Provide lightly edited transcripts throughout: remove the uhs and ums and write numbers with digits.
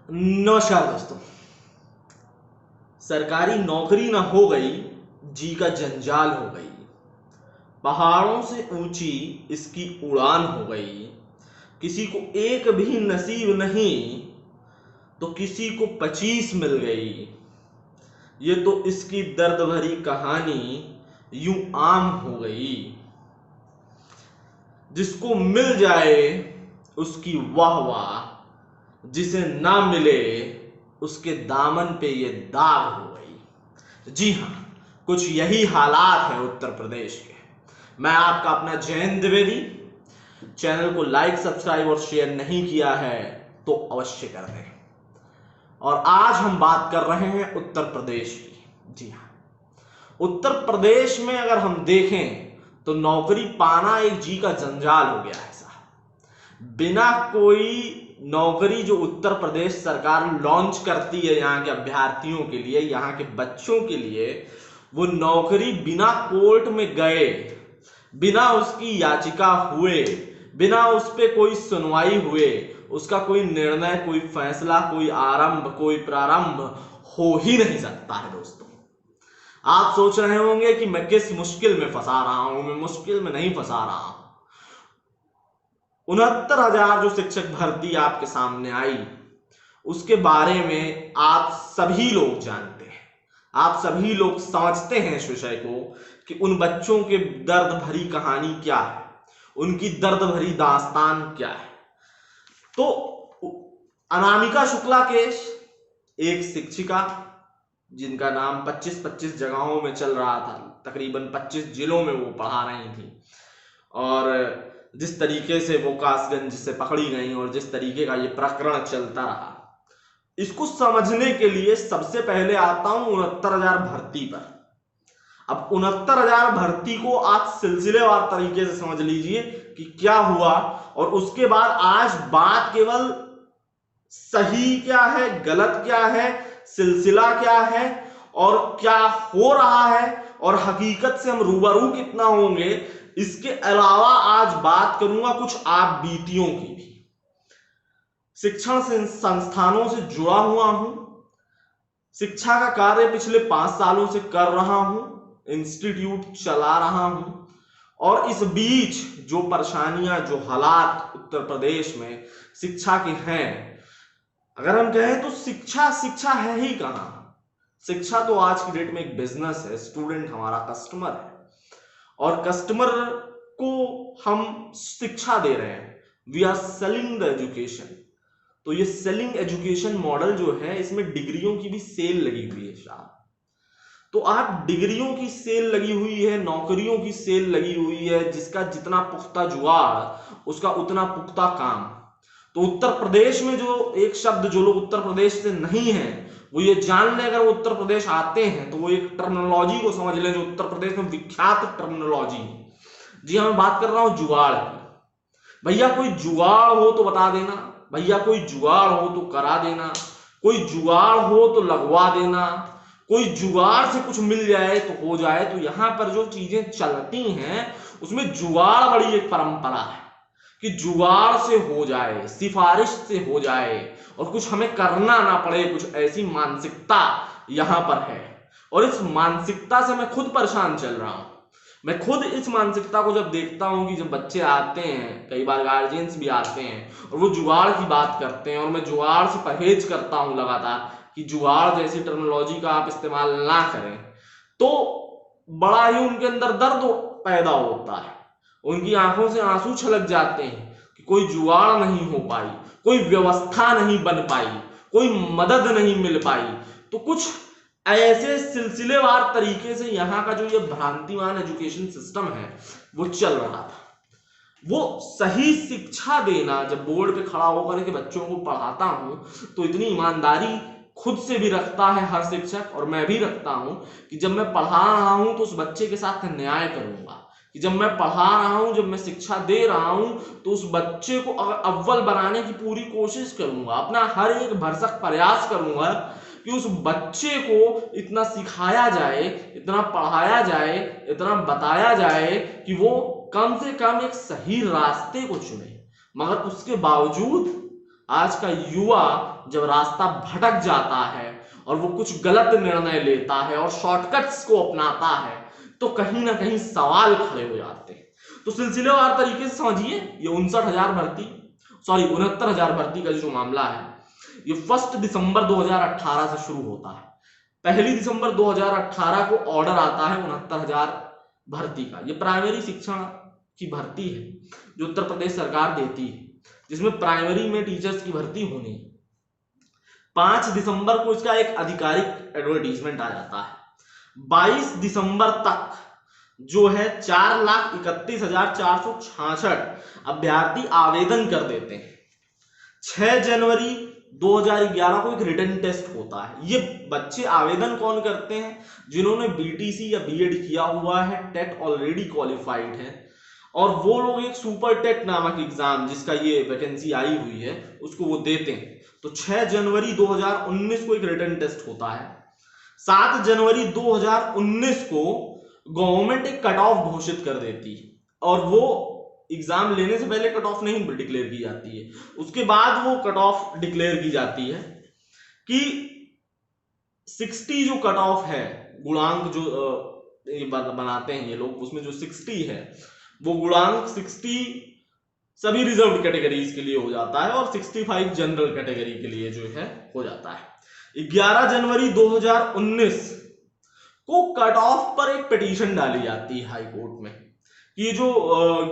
नमस्कार दोस्तों। सरकारी नौकरी ना हो गई, जी का जंजाल हो गई। पहाड़ों से ऊंची इसकी उड़ान हो गई। किसी को एक भी नसीब नहीं तो किसी को 25 मिल गई। ये तो इसकी दर्द भरी कहानी यूं आम हो गई। जिसको मिल जाए उसकी वाह वाह, जिसे ना मिले उसके दामन पे ये दाग हो गई। जी हाँ, कुछ यही हालात है उत्तर प्रदेश के। मैं आपका अपना जयंत द्विवेदी। चैनल को लाइक, सब्सक्राइब और शेयर नहीं किया है तो अवश्य कर दें। और आज हम बात कर रहे हैं उत्तर प्रदेश की। जी हाँ, उत्तर प्रदेश में अगर हम देखें तो नौकरी पाना एक जी का जंजाल हो गया है साहब। बिना कोई नौकरी जो उत्तर प्रदेश सरकार लॉन्च करती है यहाँ के अभ्यर्थियों के लिए, यहाँ के बच्चों के लिए, वो नौकरी बिना कोर्ट में गए, बिना उसकी याचिका हुए, बिना उस पर कोई सुनवाई हुए, उसका कोई निर्णय, कोई फैसला, कोई आरंभ, कोई प्रारंभ हो ही नहीं सकता है। दोस्तों, आप सोच रहे होंगे कि मैं किस मुश्किल में फंसा रहा हूं। मैं मुश्किल में नहीं फंसा रहा हूं। 69,000 जो शिक्षक भर्ती आपके सामने आई, उसके बारे में आप सभी लोग जानते हैं, आप सभी लोग समझते हैं इस विषय को कि उन बच्चों के दर्द भरी कहानी क्या है, उनकी दर्द भरी दास्तान क्या है। तो अनामिका शुक्ला केस, एक शिक्षिका जिनका नाम 25-25 जगहों में चल रहा था, तकरीबन 25 जिलों में वो पढ़ा रही थी, और जिस तरीके से वो कासगंज से पकड़ी गई और जिस तरीके का ये प्रकरण चलता रहा, इसको समझने के लिए सबसे पहले आता हूं 69,000 भर्ती पर। अब 69,000 भर्ती को आप सिलसिलेवार तरीके से समझ लीजिए कि क्या हुआ, और उसके बाद आज बात केवल सही क्या है, गलत क्या है, सिलसिला क्या है और क्या हो रहा है और हकीकत से हम रूबरू कितना होंगे, इसके अलावा आज बात करूंगा कुछ आप बीतियों की भी। शिक्षण संस्थानों से जुड़ा हुआ हूं, शिक्षा का कार्य पिछले 5 सालों से कर रहा हूं, इंस्टीट्यूट चला रहा हूं, और इस बीच जो परेशानियां, जो हालात उत्तर प्रदेश में शिक्षा के हैं, अगर हम कहें तो शिक्षा है ही कहां। शिक्षा तो आज की डेट में एक बिजनेस है। स्टूडेंट हमारा कस्टमर है और कस्टमर को हम शिक्षा दे रहे हैं। We are selling the education. तो ये सेलिंग एजुकेशन मॉडल जो है, इसमें डिग्रियों की भी सेल लगी हुई है साहब। तो आप डिग्रियों की सेल लगी हुई है, नौकरियों की सेल लगी हुई है, जिसका जितना पुख्ता जुगाड़ उसका उतना पुख्ता काम। तो उत्तर प्रदेश में जो एक शब्द, जो लोग उत्तर प्रदेश से नहीं है वो ये जान ले, अगर वो उत्तर प्रदेश आते हैं तो वो एक टर्मिनोलॉजी को समझ लें जो उत्तर प्रदेश में विख्यात टर्मिनोलॉजी है। जी हाँ, मैं बात कर रहा हूं जुगाड़ की। भैया कोई जुगाड़ हो तो बता देना, भैया कोई जुगाड़ हो तो करा देना, कोई जुगाड़ हो तो लगवा देना, कोई जुगाड़ से कुछ मिल जाए तो हो जाए। तो यहां पर जो चीजें चलती हैं उसमें जुगाड़ बड़ी एक परंपरा है कि जुगाड़ से हो जाए, सिफारिश से हो जाए और कुछ हमें करना ना पड़े। कुछ ऐसी मानसिकता यहां पर है और इस मानसिकता से मैं खुद परेशान चल रहा हूं। मैं खुद इस मानसिकता को जब देखता हूं कि जब बच्चे आते हैं, कई बार गार्जियंस भी आते हैं और वो जुगाड़ की बात करते हैं, और मैं जुगाड़ से परहेज करता हूं लगातार कि जुगाड़ जैसी टर्मिनोलॉजी का आप इस्तेमाल ना करें, तो बड़ा ही उनके अंदर दर्द पैदा होता है। उनकी आंखों से आंसू छलक जाते हैं कि कोई जुगाड़ नहीं हो पाई, कोई व्यवस्था नहीं बन पाई, कोई मदद नहीं मिल पाई। तो कुछ ऐसे सिलसिलेवार तरीके से यहाँ का जो ये भ्रांतिमान एजुकेशन सिस्टम है वो चल रहा था। वो सही शिक्षा देना, जब बोर्ड पे खड़ा होकर के बच्चों को पढ़ाता हूं तो इतनी ईमानदारी खुद से भी रखता है हर शिक्षक, और मैं भी रखता हूं कि जब मैं पढ़ा रहा हूं तो उस बच्चे के साथ न्याय करूंगा, कि जब मैं पढ़ा रहा हूं, जब मैं शिक्षा दे रहा हूं तो उस बच्चे को अव्वल बनाने की पूरी कोशिश करूंगा, अपना हर एक भरसक प्रयास करूंगा कि उस बच्चे को इतना सिखाया जाए, इतना पढ़ाया जाए, इतना बताया जाए कि वो कम से कम एक सही रास्ते को चुने। मगर उसके बावजूद आज का युवा जब रास्ता भटक जाता है और वो कुछ गलत निर्णय लेता है और शॉर्टकट्स को अपनाता है तो कहीं ना कहीं सवाल खड़े हो जाते हैं। तो सिलसिलेवार तरीके से समझिए, ये 69,000 भर्ती का जो मामला है ये 1 दिसंबर 2018 से शुरू होता है। 1 दिसंबर 2018 को ऑर्डर आता है 69,000 भर्ती का। ये प्राइमरी शिक्षण की भर्ती है जो उत्तर प्रदेश सरकार देती है, जिसमें प्राइमरी में टीचर्स की भर्ती होनी है। 5 दिसंबर को इसका एक आधिकारिक एडवर्टीजमेंट आ जाता है। 22 दिसंबर तक जो है 4,31,466 अभ्यर्थी आवेदन कर देते हैं। 6 जनवरी 2011 को एक रिटन टेस्ट होता है। ये बच्चे आवेदन कौन करते हैं? जिन्होंने बीटीसी या बीएड किया हुआ है, टेट ऑलरेडी क्वालिफाइड है, और वो लोग एक सुपर टेट नामक एग्जाम जिसका ये वैकेंसी आई हुई है उसको वो देते हैं। तो 6 जनवरी 2019 को एक रिटन टेस्ट होता है। 7 जनवरी 2019 को गवर्नमेंट एक कट ऑफ घोषित कर देती है, और वो एग्जाम लेने से पहले कट ऑफ नहीं डिक्लेयर की जाती है, उसके बाद वो कट ऑफ डिक्लेयर की जाती है कि 60 जो कट ऑफ है, गुणांक जो बनाते हैं ये लोग, उसमें जो 60 है वो गुणांक 60 सभी रिजर्व कैटेगरीज के लिए हो जाता है और 65 जनरल कैटेगरी के लिए जो है हो जाता है। 11 जनवरी 2019 को कट ऑफ पर एक पिटीशन डाली जाती है हाई कोर्ट में। ये जो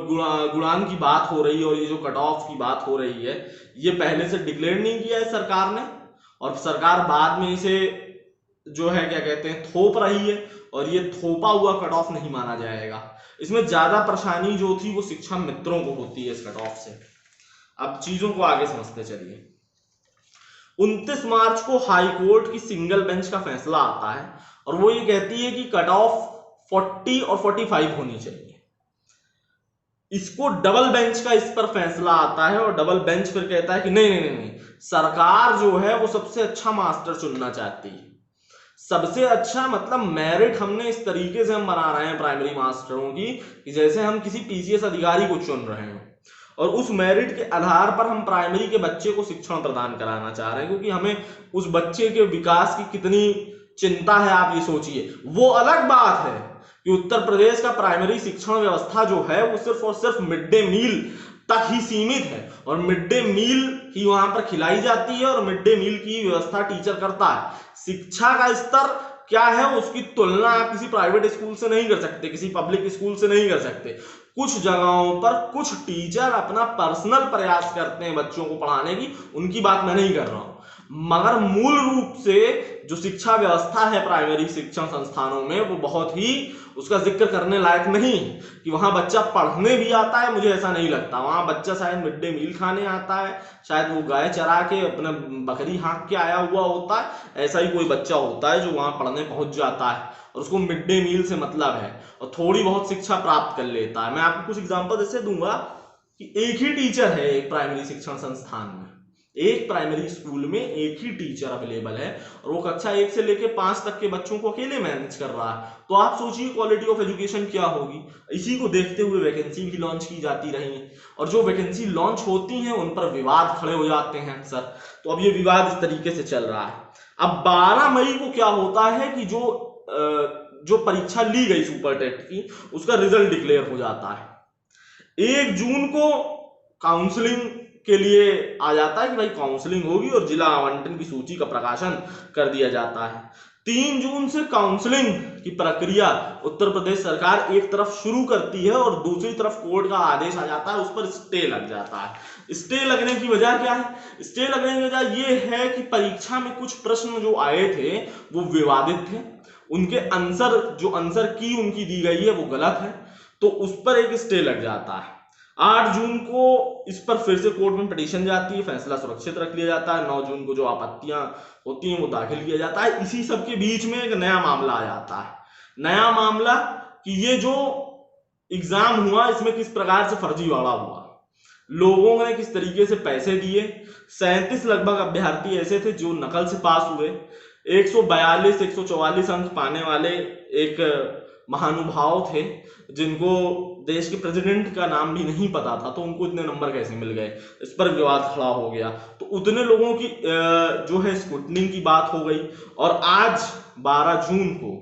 गुणांक की बात हो रही है और ये जो कट ऑफ की बात हो रही है ये पहले से डिक्लेयर नहीं किया है सरकार ने, और सरकार बाद में इसे जो है क्या कहते हैं थोप रही है, और ये थोपा हुआ कट ऑफ नहीं माना जाएगा। इसमें ज्यादा परेशानी जो थी वो शिक्षा मित्रों को होती है इस कट ऑफ से। अब चीजों को आगे समझते चलिए। 29 मार्च को हाई कोर्ट की सिंगल बेंच का फैसला आता है और वो ये कहती है कि कट ऑफ 40 और 45 होनी चाहिए। इसको डबल बेंच का इस पर फैसला आता है और डबल बेंच फिर कहता है कि नहीं नहीं नहीं, सरकार जो है वो सबसे अच्छा मास्टर चुनना चाहती है। सबसे अच्छा मतलब मेरिट हमने इस तरीके से हम बना रहे हैं प्राइमरी मास्टरों की कि जैसे हम किसी पीसीएस अधिकारी को चुन रहे हैं, और उस मेरिट के आधार पर हम प्राइमरी के बच्चे को शिक्षण प्रदान कराना चाह रहे हैं, क्योंकि हमें उस बच्चे के विकास की कितनी चिंता है आप ये सोचिए। वो अलग बात है कि उत्तर प्रदेश का प्राइमरी शिक्षण व्यवस्था जो है वो सिर्फ और सिर्फ मिड डे मील तक ही सीमित है, और मिड डे मील ही वहां पर खिलाई जाती है और मिड डे मील की व्यवस्था टीचर करता है। शिक्षा का स्तर क्या है उसकी तुलना आप किसी प्राइवेट स्कूल से नहीं कर सकते, किसी पब्लिक स्कूल से नहीं कर सकते। कुछ जगहों पर कुछ टीचर अपना पर्सनल प्रयास करते हैं बच्चों को पढ़ाने की, उनकी बात मैं नहीं कर रहा हूं, मगर मूल रूप से जो शिक्षा व्यवस्था है प्राइमरी शिक्षण संस्थानों में वो बहुत ही उसका जिक्र करने लायक नहीं कि वहां बच्चा पढ़ने भी आता है। मुझे ऐसा नहीं लगता, वहां बच्चा शायद मिड डे मील खाने आता है, शायद वो गाय चरा के अपना बकरी हाँक के आया हुआ होता है, ऐसा ही कोई बच्चा होता है जो वहां पढ़ने पहुंच जाता है और उसको मिड डे मील से मतलब है और थोड़ी बहुत शिक्षा प्राप्त कर लेता है। मैं आपको कुछ एग्जाम्पल ऐसे दूंगा कि एक ही टीचर है एक प्राइमरी शिक्षण संस्थान में, एक प्राइमरी स्कूल में एक ही टीचर अवेलेबल है और वो कक्षा 1 से लेकर 5 तक के बच्चों को अकेले मैनेज कर रहा है। तो आप सोचिए क्वालिटी ऑफ एजुकेशन क्या होगी। इसी को देखते हुए वैकेंसी भी लॉन्च की जाती रही है, और जो वैकेंसी लॉन्च होती हैं उन पर विवाद खड़े हो जाते हैं अक्सर। तो अब ये विवाद इस तरीके से चल रहा है। अब 12 मई को क्या होता है कि जो परीक्षा ली गई सुपर टेट की उसका रिजल्ट डिक्लेयर हो जाता है। 1 जून को काउंसलिंग के लिए आ जाता है कि भाई काउंसलिंग होगी और जिला आवंटन की सूची का प्रकाशन कर दिया जाता है। 3 जून से काउंसलिंग की प्रक्रिया उत्तर प्रदेश सरकार एक तरफ शुरू करती है और दूसरी तरफ कोर्ट का आदेश आ जाता है, उस पर स्टे लग जाता है। स्टे लगने की वजह क्या है? स्टे लगने की वजह यह है कि परीक्षा में कुछ प्रश्न जो आए थे वो विवादित थे, उनके आंसर की उनकी दी गई है वो गलत है, तो उस पर एक स्टे लग जाता है। 8 जून को इस पर फिर से कोर्ट में पिटीशन जाती है, फैसला सुरक्षित रख लिया जाता है। 9 जून को जो आपत्तियां होती हैं वो दाखिल किया जाता है। इसी सब के बीच में एक नया मामला आ जाता है। नया मामला कि ये जो एग्जाम हुआ इसमें किस प्रकार से फर्जीवाड़ा हुआ, लोगों ने किस तरीके से पैसे दिए। 37 लगभग अभ्यर्थी ऐसे थे जो नकल से पास हुए। 142 144 अंक पाने वाले एक महानुभाव थे जिनको देश के प्रेसिडेंट का नाम भी नहीं पता था, तो उनको इतने नंबर कैसे मिल गए, इस पर विवाद खड़ा हो गया। तो उतने लोगों की जो है स्क्रूटनी की बात हो गई। और आज 12 जून को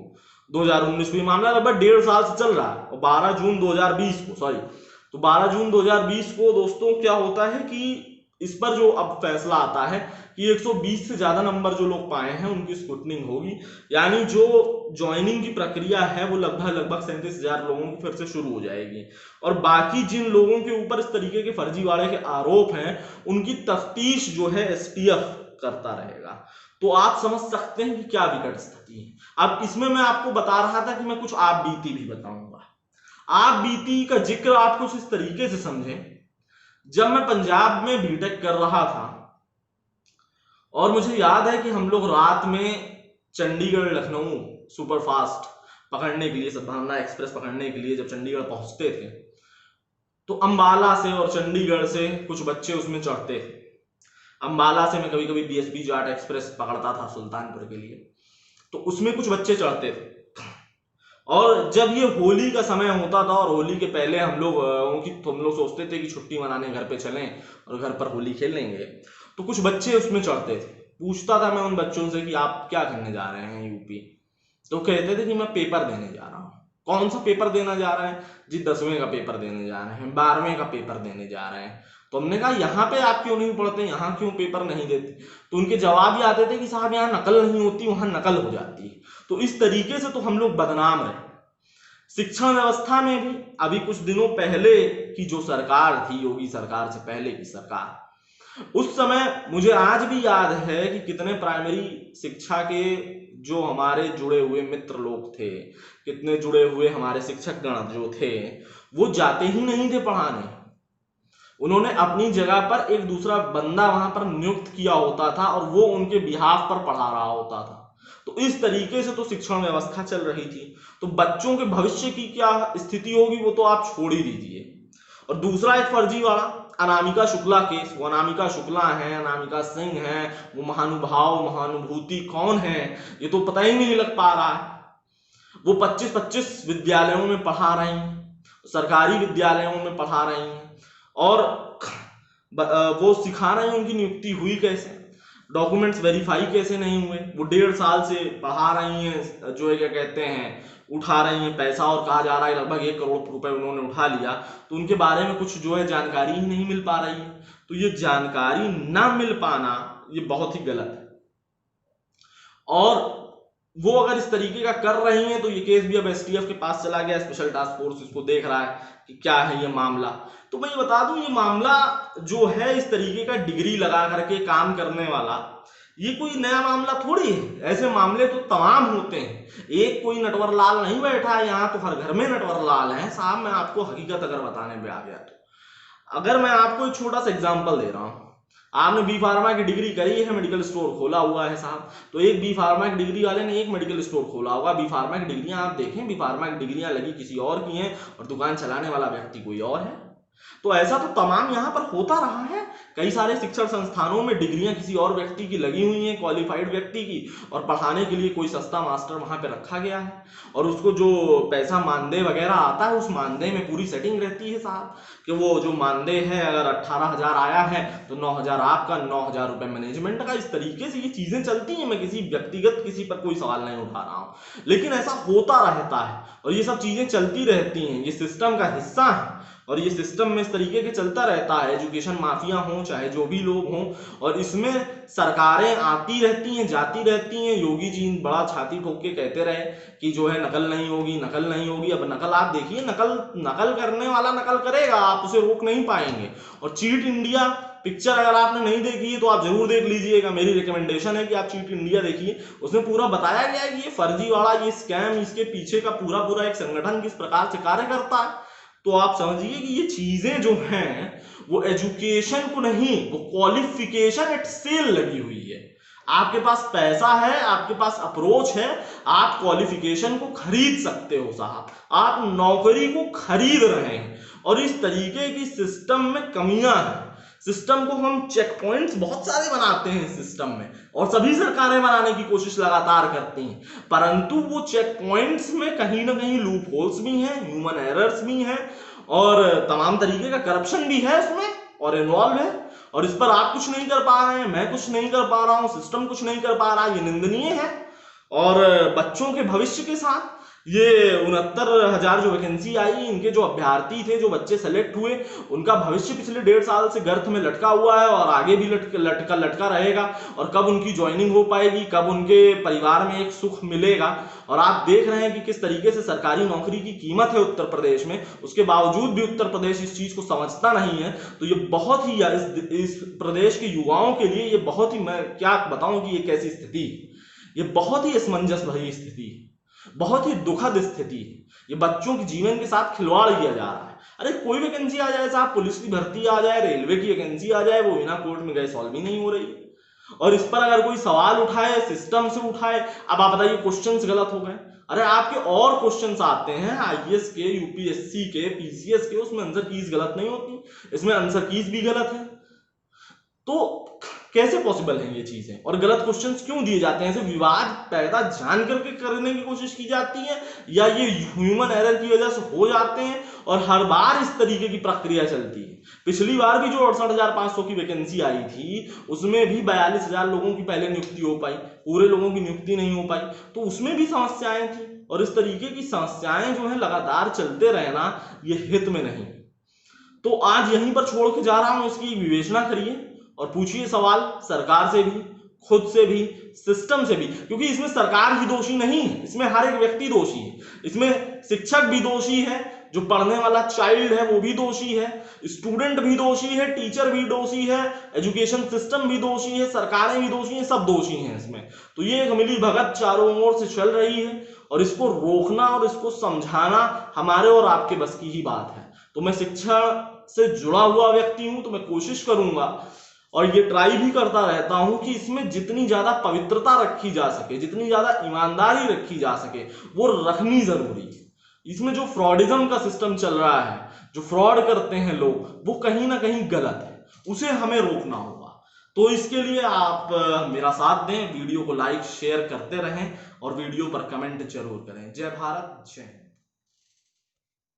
2019 को, मामला लगभग 1.5 साल से चल रहा है, और 12 जून 2020 को, सॉरी, तो 12 जून 2020 को दोस्तों क्या होता है कि इस पर जो अब फैसला आता है कि 120 से ज्यादा नंबर जो लोग पाए हैं उनकी स्क्रूटनिंग होगी। यानी जो ज्वाइनिंग की प्रक्रिया है वो लगभग 37,000 लोगों की फिर से शुरू हो जाएगी। और बाकी जिन लोगों के ऊपर इस तरीके के फर्जीवाड़े के आरोप हैं उनकी तफ्तीश जो है एसटीएफ करता रहेगा। तो आप समझ सकते हैं कि क्या विकट स्थिति है। अब इसमें मैं आपको बता रहा था कि मैं कुछ आप बीती भी बताऊंगा। आप बीती का जिक्र आप कुछ इस तरीके से समझें, जब मैं पंजाब में बीटेक कर रहा था और मुझे याद है कि हम लोग रात में चंडीगढ़ लखनऊ सुपरफास्ट पकड़ने के लिए, सद्भावना एक्सप्रेस पकड़ने के लिए जब चंडीगढ़ पहुंचते थे तो अंबाला से और चंडीगढ़ से कुछ बच्चे उसमें चढ़ते थे। अंबाला से मैं कभी कभी बीएसबी जाट एक्सप्रेस पकड़ता था सुल्तानपुर के लिए, तो उसमें कुछ बच्चे चढ़ते थे। और जब ये होली का समय होता था और होली के पहले हम लोग सोचते थे कि छुट्टी मनाने घर पे चलें और घर पर होली खेल लेंगे, तो कुछ बच्चे उसमें चढ़ते थे। पूछता था मैं उन बच्चों से कि आप क्या करने जा रहे हैं यूपी, तो कहते थे कि मैं पेपर देने जा रहा हूँ। कौन सा पेपर देना जा रहे हैं जी? 10वीं का पेपर देने जा रहे हैं, 12वीं का पेपर देने जा रहे हैं। तो हमने कहा यहाँ पे आप क्यों नहीं पढ़ते, यहाँ क्यों पेपर नहीं देते? तो उनके जवाब ही आते थे कि साहब यहाँ नकल नहीं होती, वहां नकल हो जाती है। तो इस तरीके से तो हम लोग बदनाम रहे। शिक्षा व्यवस्था में भी अभी कुछ दिनों पहले की जो सरकार थी, योगी सरकार से पहले की सरकार, उस समय मुझे आज भी याद है कि कितने प्राइमरी शिक्षा के जो हमारे जुड़े हुए मित्र लोग थे, कितने जुड़े हुए हमारे शिक्षक गण जो थे, वो जाते ही नहीं थे पढ़ाने। उन्होंने अपनी जगह पर एक दूसरा बंदा वहां पर नियुक्त किया होता था और वो उनके बिहाफ पर पढ़ा रहा होता था। तो इस तरीके से तो शिक्षण व्यवस्था चल रही थी। तो बच्चों के भविष्य की क्या स्थिति होगी वो तो आप छोड़ ही दीजिए। और दूसरा एक फर्जीवाड़ा, अनामिका शुक्ला केस। वो अनामिका शुक्ला है, अनामिका सिंह है, वो महानुभाव महानुभूति कौन है ये तो पता ही नहीं लग पा रहा है। वो 25-25 विद्यालयों में पढ़ा रही हैं, सरकारी विद्यालयों में पढ़ा रही हैं, और वो सिखा रहे हैं। उनकी नियुक्ति हुई कैसे, डॉक्यूमेंट्स वेरीफाई कैसे नहीं हुए? वो 1.5 साल से पढ़ा रही हैं, जो है क्या कहते हैं, उठा रही हैं पैसा, और कहा जा रहा है लगभग 1 करोड़ रुपए उन्होंने उठा लिया। तो उनके बारे में कुछ जो है जानकारी ही नहीं मिल पा रही है। तो ये जानकारी ना मिल पाना ये बहुत ही गलत है। और वो अगर इस तरीके का कर रही हैं तो ये केस भी अब एसटीएफ के पास चला गया, स्पेशल टास्क फोर्स इसको देख रहा है कि क्या है ये मामला। तो मैं ये बता दूं, ये मामला जो है इस तरीके का डिग्री लगा करके काम करने वाला, ये कोई नया मामला थोड़ी है। ऐसे मामले तो तमाम होते हैं। एक कोई नटवर लाल नहीं बैठा है यहाँ, तो हर घर में नटवर लाल है साहब। मैं आपको हकीकत अगर बताने पे आ गया तो अगर मैं आपको एक छोटा सा एग्जांपल दे रहा हूँ, आपने बी फार्मा की डिग्री करी है, मेडिकल स्टोर खोला हुआ है साहब, तो एक बी फार्मा की डिग्री वाले ने एक मेडिकल स्टोर खोला होगा। बी फार्मा की डिग्रियां आप देखें, बी फार्मा की डिग्रियां लगी किसी और की हैं और दुकान चलाने वाला व्यक्ति कोई और है। तो ऐसा तो तमाम यहाँ पर होता रहा है। कई सारे शिक्षण संस्थानों में डिग्रियां किसी और व्यक्ति की लगी हुई हैं, क्वालिफाइड व्यक्ति की, और पढ़ाने के लिए कोई सस्ता मास्टर वहां पे रखा गया है, और उसको जो पैसा मानदेय वगैरह आता है उस मानदेय में पूरी सेटिंग रहती है साहब, कि वो जो मानदेय है अगर 18,000 आया है तो 9,000 आपका, 9,000 रुपए मैनेजमेंट का। इस तरीके से ये चीजें चलती हैं। मैं किसी व्यक्तिगत किसी पर कोई सवाल नहीं उठा रहा हूं, लेकिन ऐसा होता रहता है और ये सब चीजें चलती रहती हैं। ये सिस्टम का हिस्सा है और ये सिस्टम में इस तरीके के चलता रहता है। एजुकेशन माफिया हो चाहे जो भी लोग हों, और इसमें सरकारें आती रहती हैं जाती रहती हैं। योगी जी बड़ा छाती ठोक के कहते रहे कि जो है नकल नहीं होगी, नकल नहीं होगी। अब नकल आप देखिए, नकल करने वाला नकल करेगा, आप उसे रोक नहीं पाएंगे। और चीट इंडिया पिक्चर अगर आपने नहीं देखी है तो आप जरूर देख लीजिएगा। मेरी रिकमेंडेशन है कि आप चीट इंडिया देखिए। उसमें पूरा बताया गया है कि ये फर्जीवाड़ा, ये स्कैम, इसके पीछे का पूरा एक संगठन किस प्रकार से कार्य करता है। तो आप समझिए कि ये चीजें जो हैं वो एजुकेशन को नहीं, वो क्वालिफिकेशन एट सेल लगी हुई है। आपके पास पैसा है, आपके पास अप्रोच है, आप क्वालिफिकेशन को खरीद सकते हो साहब, आप नौकरी को खरीद रहे हैं। और इस तरीके की सिस्टम में कमियां हैं। सिस्टम को हम चेक पॉइंट्स बहुत सारे बनाते हैं सिस्टम में, और सभी सरकारें बनाने की कोशिश लगातार करती हैं, परंतु वो चेक पॉइंट्स में कहीं ना कहीं लूप होल्स भी हैं, ह्यूमन एरर्स भी हैं, और तमाम तरीके का करप्शन भी है इसमें और इन्वॉल्व है, और इस पर आप कुछ नहीं कर पा रहे हैं, मैं कुछ नहीं कर पा रहा हूं, सिस्टम कुछ नहीं कर पा रहा, ये निंदनीय है। और बच्चों के भविष्य के साथ ये 69,000 जो वैकेंसी आई, इनके जो अभ्यर्थी थे, जो बच्चे सेलेक्ट हुए, उनका भविष्य पिछले 1.5 साल से गर्त में लटका हुआ है और आगे भी लटका रहेगा। और कब उनकी ज्वाइनिंग हो पाएगी, कब उनके परिवार में एक सुख मिलेगा। और आप देख रहे हैं कि किस तरीके से सरकारी नौकरी की कीमत है उत्तर प्रदेश में, उसके बावजूद भी उत्तर प्रदेश इस चीज को समझता नहीं है। तो ये बहुत ही इस प्रदेश के युवाओं के लिए ये बहुत ही, मैं क्या बताऊं कि ये कैसी स्थिति, ये बहुत ही असमंजस भरी स्थिति, बहुत ही दुखद स्थिति है। ये बच्चों के जीवन के साथ खिलवाड़ किया जा रहा है। अरे कोई वैकेंसी आ जाए साहब, पुलिस की भर्ती आ जाए, रेलवे की वैकेंसी आ जाए, वो बिना कोर्ट में गए सॉल्व ही नहीं हो रही। और इस पर अगर कोई सवाल उठाए, सिस्टम से उठाए, अब आप बताइए क्वेश्चंस गलत हो गए। अरे आपके और क्वेश्चंस आते हैं आईएएस के, यूपीएससी के, पीसीएस के, उसमें आंसर कीज गलत नहीं होती, इसमें आंसर कीज भी गलत है। तो कैसे पॉसिबल है ये चीजें, और गलत क्वेश्चंस क्यों दिए जाते हैं? ऐसे विवाद पैदा जान करके करने की कोशिश की जाती है, या ये ह्यूमन एरर की वजह से हो जाते हैं और हर बार इस तरीके की प्रक्रिया चलती है? पिछली बार भी जो 68,500 की वैकेंसी आई थी, उसमें भी 42,000 लोगों की पहले नियुक्ति हो पाई, पूरे लोगों की नियुक्ति नहीं हो पाई। तो उसमें भी समस्याएं थी, और इस तरीके की समस्याएं जो है लगातार चलते रहना ये हित में नहीं। तो आज यहीं पर छोड़ के जा रहा हूं, इसकी विवेचना करिए और पूछिए सवाल सरकार से भी, खुद से भी, सिस्टम से भी, क्योंकि इसमें सरकार ही दोषी नहीं है, इसमें हर एक व्यक्ति दोषी है। इसमें शिक्षक भी दोषी है, जो पढ़ने वाला चाइल्ड है वो भी दोषी है, स्टूडेंट भी दोषी है, टीचर भी दोषी है, एजुकेशन सिस्टम भी दोषी है, सरकारें भी दोषी हैं, सब दोषी हैं इसमें। तो ये एक मिली भगत चारों ओर से चल रही है, और इसको रोकना और इसको समझाना हमारे और आपके बस की ही बात है। तो मैं शिक्षा से जुड़ा हुआ व्यक्ति हूं, तो मैं कोशिश करूंगा और ये ट्राई भी करता रहता हूं कि इसमें जितनी ज्यादा पवित्रता रखी जा सके, जितनी ज्यादा ईमानदारी रखी जा सके, वो रखनी जरूरी है। इसमें जो फ्रॉडिज्म का सिस्टम चल रहा है, जो फ्रॉड करते हैं लोग, वो कहीं ना कहीं गलत है, उसे हमें रोकना होगा। तो इसके लिए आप मेरा साथ दें, वीडियो को लाइक शेयर करते रहें और वीडियो पर कमेंट जरूर करें। जय भारत, जय हिंद।